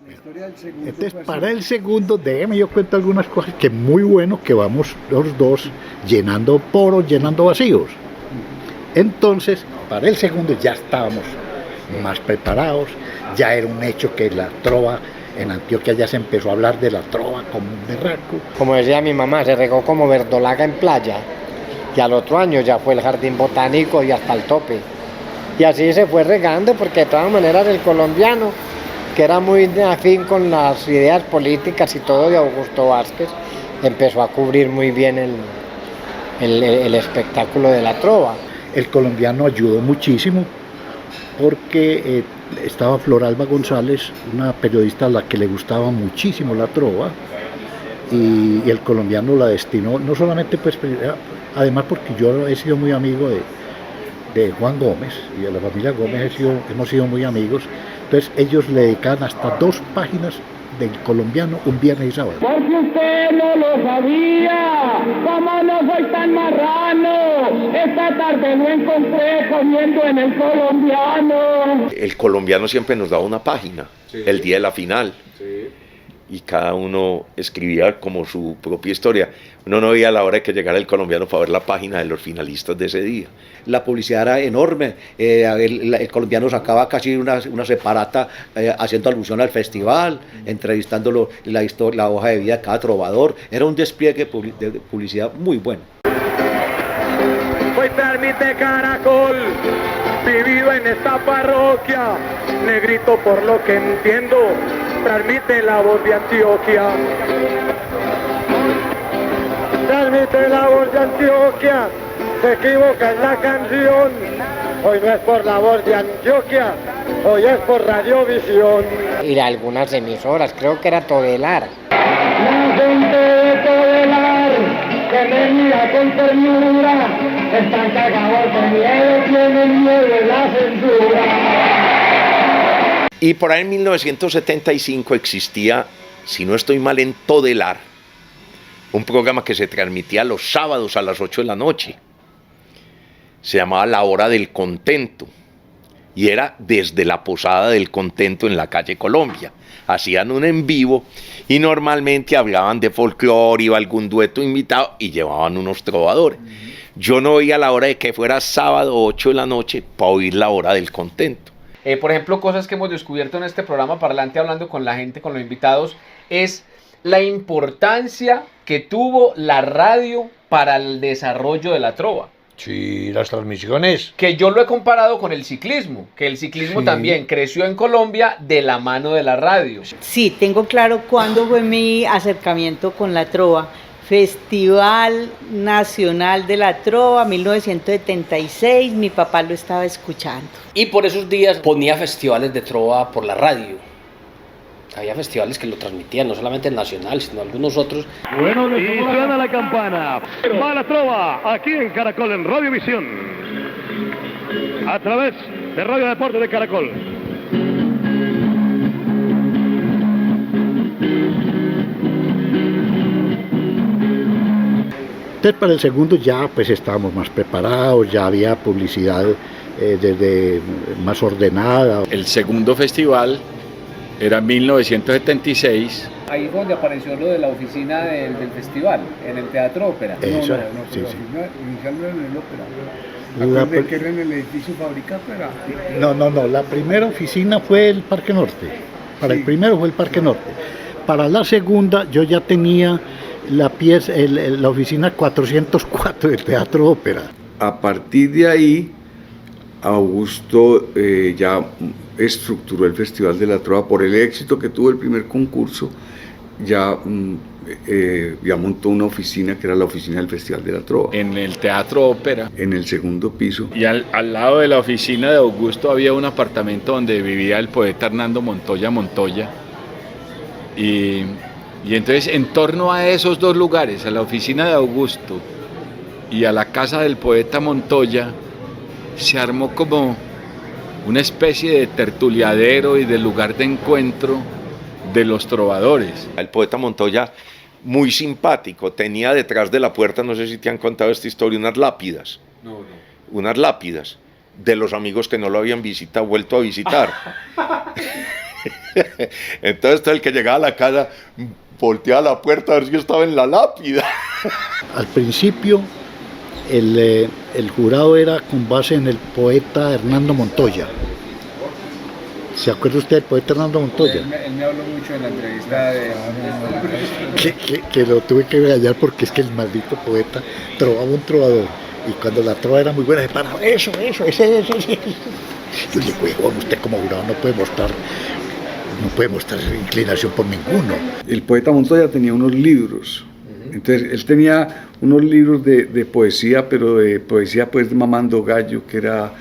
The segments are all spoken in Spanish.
La historia del segundo. Entonces, para el segundo, déjeme yo cuento algunas cosas que muy bueno que vamos los dos llenando poros, llenando vacíos. Entonces, para el segundo ya estábamos más preparados, ya era un hecho que la trova en Antioquia ya se empezó a hablar de la trova como un berraco. Como decía mi mamá, se regó como verdolaga en playa. Y al otro año ya fue el jardín botánico y hasta el tope. Y así se fue regando porque de todas maneras el colombiano, que era muy afín con las ideas políticas y todo de Augusto Vázquez, empezó a cubrir muy bien el espectáculo de la trova. El colombiano ayudó muchísimo porque estaba Floralba González, una periodista a la que le gustaba muchísimo la trova, y el colombiano la destinó, no solamente pues, además porque yo he sido muy amigo de Juan Gómez y de la familia Gómez hemos sido muy amigos, entonces ellos le dedicaban hasta 2 páginas del colombiano un viernes y sábado. Porque usted no lo sabía, como no soy tan marrano, esta tarde lo encontré comiendo en el colombiano. El colombiano siempre nos daba una página, sí, el día de la final, sí, y cada uno escribía como su propia historia. Uno no veía la hora de que llegara el colombiano para ver la página de los finalistas de ese día. La publicidad era enorme, el colombiano sacaba casi una separata haciendo alusión al festival, entrevistándolo, la hoja de vida de cada trovador. Era un despliegue de publicidad muy bueno. Hoy transmite Caracol, vivido en esta parroquia, negrito por lo que entiendo, transmite la voz de Antioquia. Transmite la voz de Antioquia, se equivoca en la canción, hoy no es por la voz de Antioquia, hoy es por Radiovisión. Y algunas emisoras, creo que era Todelar. La gente de Todelar, que me mira con ternura, están cagados de miedo, tienen miedo de la censura. Y por ahí en 1975 existía, si no estoy mal, en Todelar, un programa que se transmitía los sábados a las 8 de la noche. Se llamaba La Hora del Contento. Y era desde la Posada del Contento en la calle Colombia. Hacían un en vivo y normalmente hablaban de folclore, iba algún dueto invitado y llevaban unos trovadores. Yo no oía la hora de que fuera sábado 8 de la noche para oír La Hora del Contento. Por ejemplo, cosas que hemos descubierto en este programa Parlante, hablando con la gente, con los invitados, es la importancia que tuvo la radio para el desarrollo de la trova. Sí, las transmisiones. Que yo lo he comparado con el ciclismo, que el ciclismo sí, también creció en Colombia de la mano de la radio. Sí, tengo claro cuándo fue mi acercamiento con la trova. Festival Nacional de la Trova, 1976, mi papá lo estaba escuchando. Y por esos días ponía festivales de trova por la radio. Había festivales que lo transmitían, no solamente el nacional, sino algunos otros. Bueno, y suena la campana. Va la trova, aquí en Caracol, en Radiovisión. A través de Radio Deporte de Caracol. Entonces para el segundo ya pues estábamos más preparados, ya había publicidad desde más ordenada. El segundo festival era 1976. Ahí fue donde apareció lo de la oficina del festival, en el Teatro Ópera. Eso, No, sí, pero sí. inicialmente en el ópera. ¿De que era en el edificio Fábrica? No, la primera oficina fue el Parque Norte. Para el primero fue el Parque Norte. Para la segunda yo ya tenía la oficina 404 del Teatro Ópera. A partir de ahí, Augusto ya estructuró el Festival de la Trova por el éxito que tuvo el primer concurso. Ya montó una oficina que era la oficina del Festival de la Trova. En el Teatro Ópera. En el segundo piso. Y al lado de la oficina de Augusto había un apartamento donde vivía el poeta Hernando Montoya. Y entonces en torno a esos dos lugares, a la oficina de Augusto y a la casa del poeta Montoya, se armó como una especie de tertuliadero y de lugar de encuentro de los trovadores. El poeta Montoya, muy simpático, tenía detrás de la puerta, no sé si te han contado esta historia, unas lápidas. No. Unas lápidas de los amigos que no lo habían vuelto a visitar. Entonces todo el que llegaba a la casa volteaba la puerta a ver si yo estaba en la lápida. Al principio el jurado era con base en el poeta Hernando Montoya. ¿Se acuerda usted del poeta Hernando Montoya? Él me habló mucho en la entrevista de... Que lo tuve que regañar porque es que el maldito poeta trovaba un trovador y cuando la trova era muy buena se paraba, eso. Yo le digo, bueno, usted como jurado no puede mostrar inclinación por ninguno. El poeta Montoya tenía unos libros. Entonces, él tenía unos libros de poesía, pero de poesía pues de mamando gallo, que era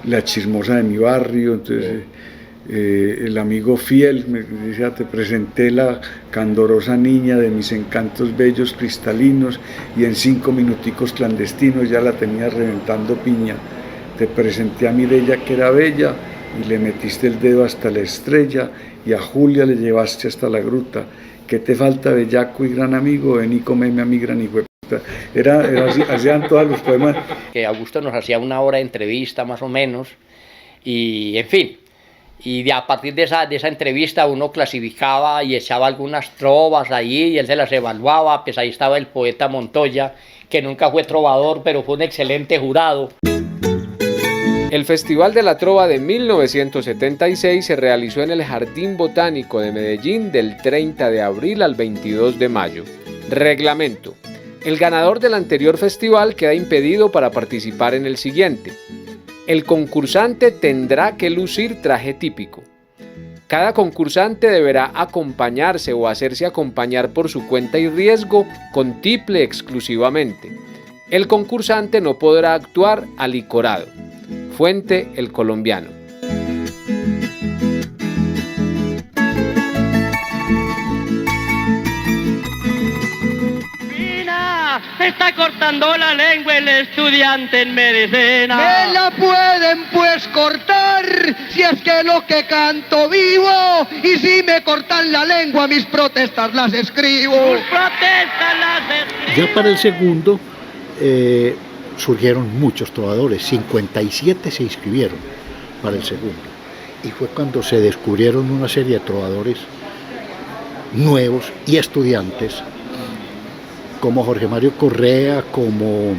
La chismosa de mi barrio. Entonces, el amigo fiel me decía, te presenté la candorosa niña de mis encantos bellos cristalinos y en 5 minuticos clandestinos ya la tenía reventando piña. Te presenté a Mireya que era bella y le metiste el dedo hasta la estrella y a Julia le llevaste hasta la gruta. ¿Qué te falta, bellaco y gran amigo? Ven y comeme a mi gran hijo de puta. Era así, hacían todos los poemas. Que Augusto nos hacía una hora de entrevista más o menos y en fin, y a partir de esa entrevista uno clasificaba y echaba algunas trovas ahí y él se las evaluaba, pues ahí estaba el poeta Montoya, que nunca fue trovador, pero fue un excelente jurado. El Festival de la Trova de 1976 se realizó en el Jardín Botánico de Medellín del 30 de abril al 22 de mayo. Reglamento. El ganador del anterior festival queda impedido para participar en el siguiente. El concursante tendrá que lucir traje típico. Cada concursante deberá acompañarse o hacerse acompañar por su cuenta y riesgo con tiple exclusivamente. El concursante no podrá actuar alicorado. Fuente El Colombiano. Me está cortando la lengua el estudiante en medicina. Me la pueden pues cortar si es que lo que canto vivo. Y si me cortan la lengua mis protestas las escribo. Tus protestas las escribo. Ya para el segundo surgieron muchos trovadores, 57 se inscribieron para el segundo. Y fue cuando se descubrieron una serie de trovadores nuevos y estudiantes, como Jorge Mario Correa, como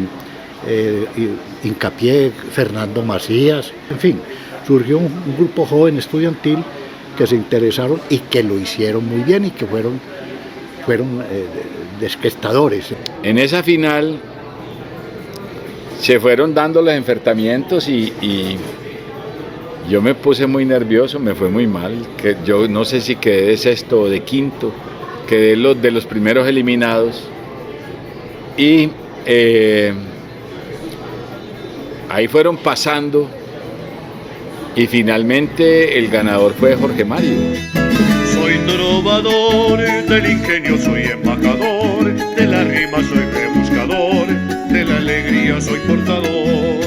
Hincapié, Fernando Macías, en fin, surgió un grupo joven estudiantil que se interesaron y que lo hicieron muy bien y que fueron desquestadores. En esa final se fueron dando los enfrentamientos y yo me puse muy nervioso, me fue muy mal, que yo no sé si quedé de sexto o de quinto, quedé de los primeros eliminados y ahí fueron pasando y finalmente el ganador fue Jorge Mario. Soy trovador, del ingenio soy embajador, de la rima soy rebuscador, de la alegría soy portador.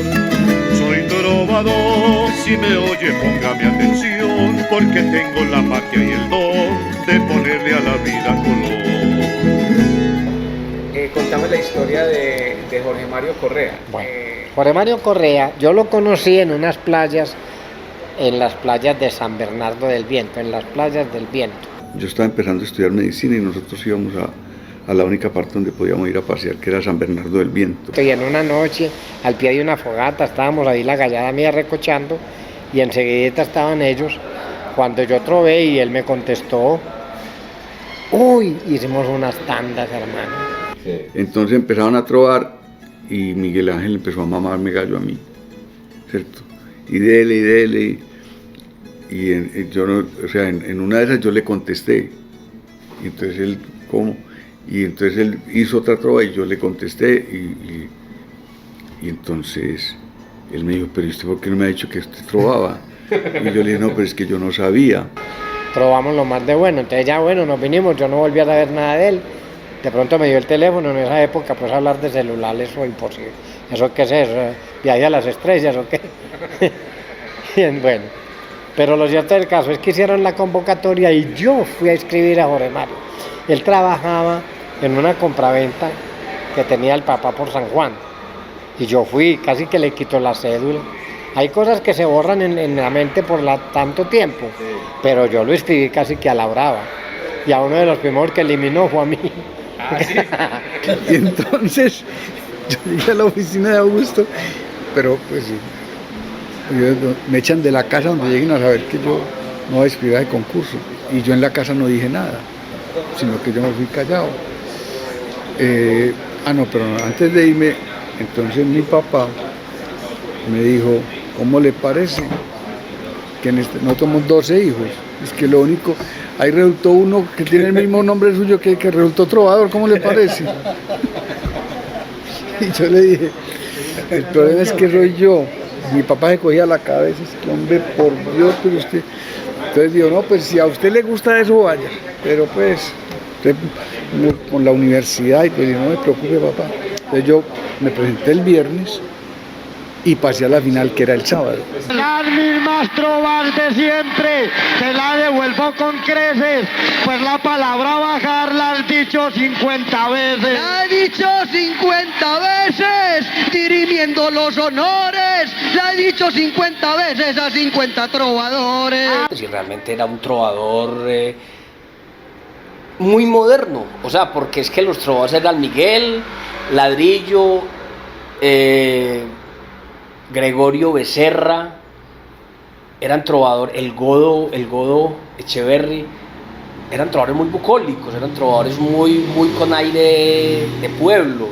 Soy trovador, si me oye póngame atención, porque tengo la magia y el don de ponerle a la vida color. Contame la historia de Jorge Mario Correa. Bueno, Jorge Mario Correa, yo lo conocí en unas playas, en las playas de San Bernardo del Viento, en las playas del Viento. Yo estaba empezando a estudiar medicina y nosotros íbamos a la única parte donde podíamos ir a pasear, que era San Bernardo del Viento. Y en una noche, al pie de una fogata, estábamos ahí la gallada mía recochando y enseguida estaban ellos. Cuando yo trové y él me contestó, uy, hicimos unas tandas, hermano. Sí. Entonces empezaron a trovar y Miguel Ángel empezó a mamarme gallo a mí, ¿cierto? Y dele, y yo no, o sea, en una de esas yo le contesté, y entonces él, ¿cómo? Y entonces él hizo otra trova y yo le contesté, y entonces él me dijo, pero ¿usted por qué no me ha dicho que usted trovaba? Y yo le dije, no, pero es que yo no sabía. Trovamos lo más de bueno, entonces ya bueno, nos vinimos, yo no volví a saber nada de él. De pronto me dio el teléfono, en esa época pues hablar de celulares fue imposible. ¿Eso qué es eso? ¿Viaje a las estrellas o qué? Bien, bueno. Pero lo cierto del caso es que hicieron la convocatoria y yo fui a escribir a Jorge Mario. Él trabajaba en una compraventa que tenía el papá por San Juan. Y yo fui, casi que le quito la cédula. Hay cosas que se borran en la mente por tanto tiempo, pero yo lo escribí casi que a la brava. Y a uno de los primeros que eliminó fue a mí. Y entonces yo llegué a la oficina de Augusto, pero pues me echan de la casa donde lleguen a saber que yo no voy a escribir de concurso. Y yo en la casa no dije nada, sino que yo me fui callado. Pero antes de irme, entonces mi papá me dijo, ¿cómo le parece? Que no somos 12 hijos, es que lo único, ahí resultó uno que tiene el mismo nombre suyo que resultó trovador, ¿cómo le parece? Y yo le dije, el problema es que soy yo. Mi papá se cogía la cabeza, es que hombre, por Dios, pero usted... Entonces digo, no, pues si a usted le gusta eso, vaya, pero pues, usted, con la universidad, y pues no me preocupe, papá. Entonces yo me presenté el viernes y pasé a la final, que era el sábado. Las mismas trovas de siempre, te la devuelvo con creces, pues la palabra bajar la has dicho 50 veces. La he dicho 50 veces, dirimiendo los honores, la he dicho 50 veces a 50 trovadores. Si realmente era un trovador muy moderno, o sea, porque es que los trovadores eran Miguel, Ladrillo, Gregorio Becerra, eran trovadores, el Godo Echeverry, eran trovadores muy bucólicos, eran trovadores muy con aire de pueblo,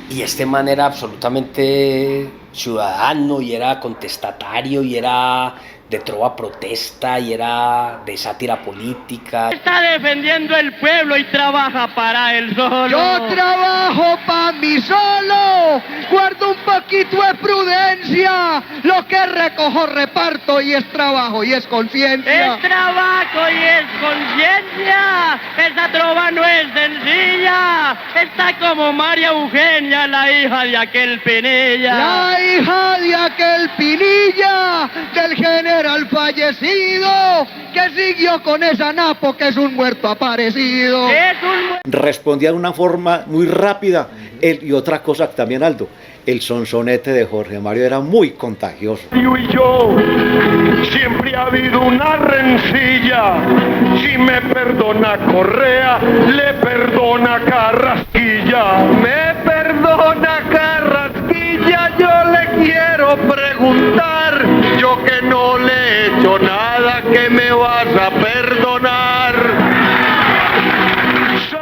y este man era absolutamente ciudadano, y era contestatario, y era de trova protesta, y era de sátira política. Está defendiendo el pueblo y trabaja para él solo. Yo trabajo para mí solo, guardo un poquito de prudencia, lo que recojo reparto y es trabajo y es conciencia. Es trabajo y es conciencia, esa trova no es sencilla, está como María Eugenia, la hija de aquel Pinilla. La hija de aquel Pinilla, del general fallecido, que siguió con esa napo que es un muerto aparecido. Respondía de una forma muy rápida. Y otra cosa también, Aldo, el sonsonete de Jorge Mario era muy contagioso. Y yo, siempre ha habido una rencilla. Si me perdona Correa, le perdona Carrasquilla. Me perdona Carrasquilla, yo le quiero preguntar. Yo que no le he hecho nada, que me vas a perdonar.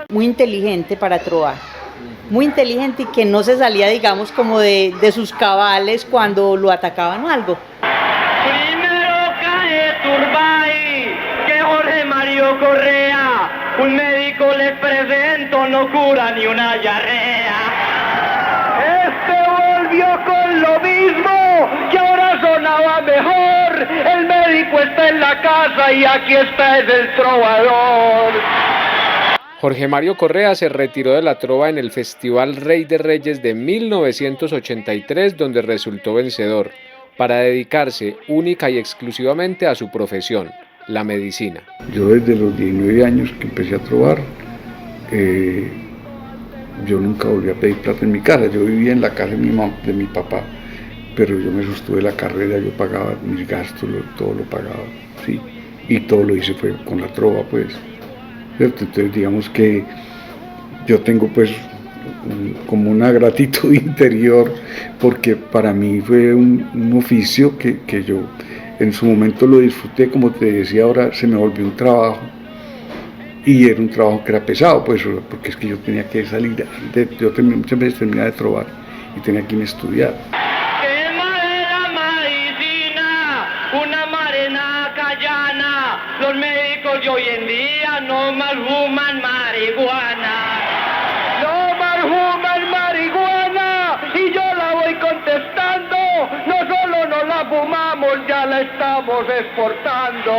Muy inteligente para trovar. Muy inteligente y que no se salía, digamos, como de sus cabales cuando lo atacaban o algo. Primero cae Turbay, que Jorge Mario Correa, un médico les presento, no cura ni una diarrea. Este volvió con lo mismo, que ahora sonaba mejor. El médico está en la casa y aquí está el trovador. Jorge Mario Correa se retiró de la trova en el Festival Rey de Reyes de 1983, donde resultó vencedor, para dedicarse única y exclusivamente a su profesión, la medicina. Yo desde los 19 años que empecé a trovar, yo nunca volví a pedir plata en mi casa. Yo vivía en la casa de mi papá, pero yo me sostuve la carrera, yo pagaba mis gastos, todo lo pagaba, sí, y todo lo hice fue con la trova, pues. ¿Cierto? Entonces digamos que yo tengo pues como una gratitud interior, porque para mí fue un oficio que yo en su momento lo disfruté, como te decía, ahora se me volvió un trabajo, y era un trabajo que era pesado, pues, porque es que yo tenía que salir, yo muchas veces terminaba de trovar y tenía que irme a estudiar. Una marena callana, los médicos de hoy en día no más fuman marihuana. No más fuman marihuana, y yo la voy contestando. No solo no la fumamos, ya la estamos exportando.